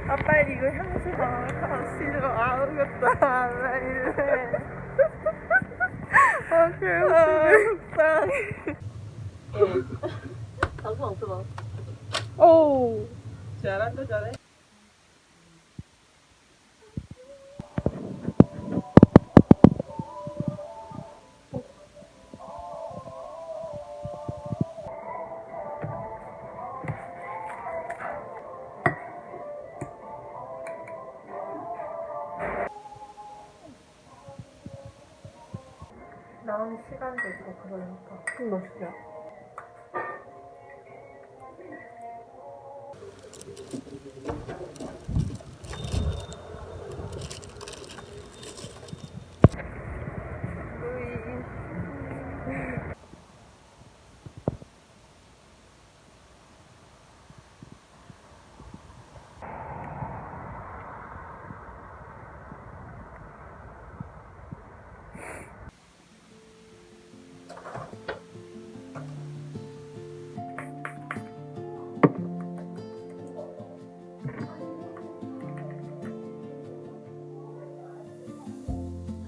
아 빨리 이거 향수 나 싫어 아무것도 안 이래. 아 개웃기겠다. 장수 없어. 오 잘한다 잘해. 나온 시간도 있고 그러니까 몇 시야?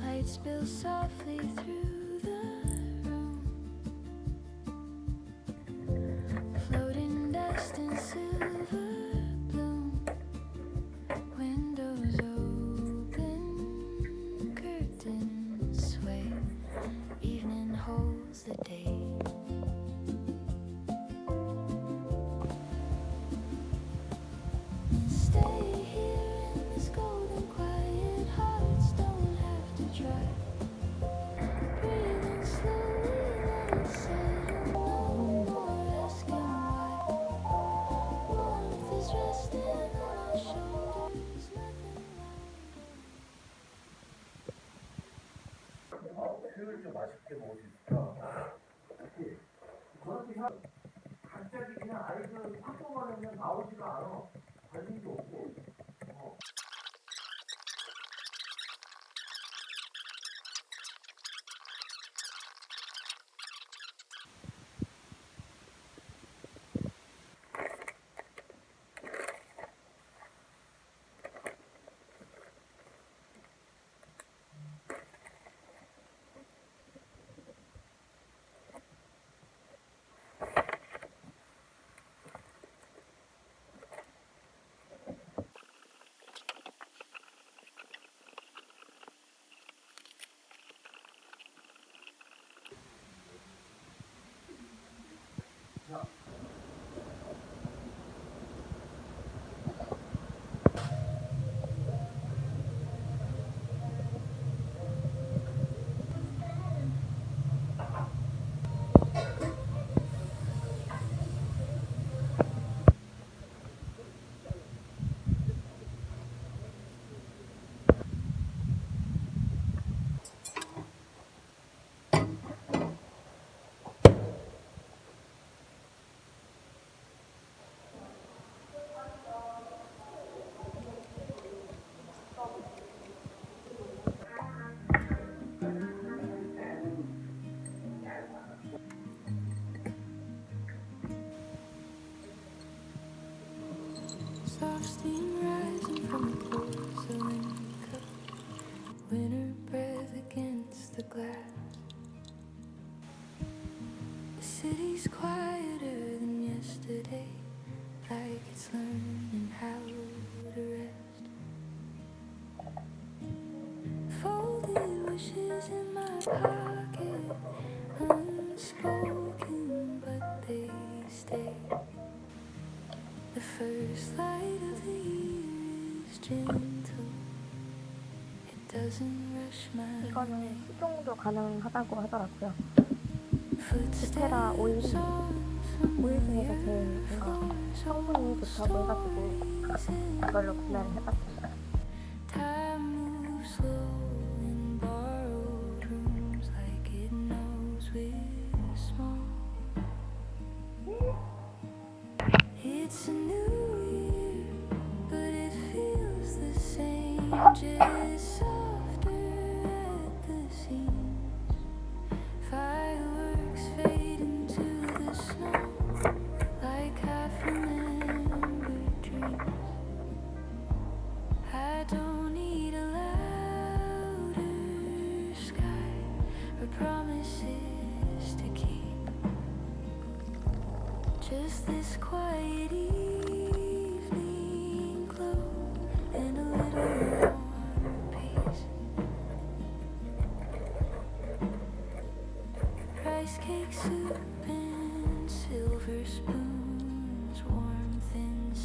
Lights spill softly through the room, floating dust in silver bloom. Windows open, curtains sway, evening holds the day. Stay here in this golden quiet, hearts don't have to try. Breathing slowly, let it settle. No more asking why. Warmth is resting on our shoulders. Nothing 수요일 좀 맛있게 먹을 수 있을까? 갑자기 그냥 아이들 학교만 하면 나오지가 않아. 관심도 없고. soft steam rising from the porcelain cup, winter breath against the glass. The city's quieter than yesterday, like it's learning how to rest. Folded wishes in my pocket, unspoken but they stay. The first light of the year is gentle. It doesn't rush my 이거는 수동도 가능하다고 하더라고요. 스테라 오일 중에서 제일 뭔가 성분이 좋다고 해가지고 이걸로 구매를 해봤어요. Time moves slow in borrowed rooms, like it knows we're small. It's a new year, but it feels the same, just softer at the seams. Fireworks fade into the snow, like half remembered dreams. just this quiet evening glow and a little more peace. Rice cake soup and silver spoons, warmth and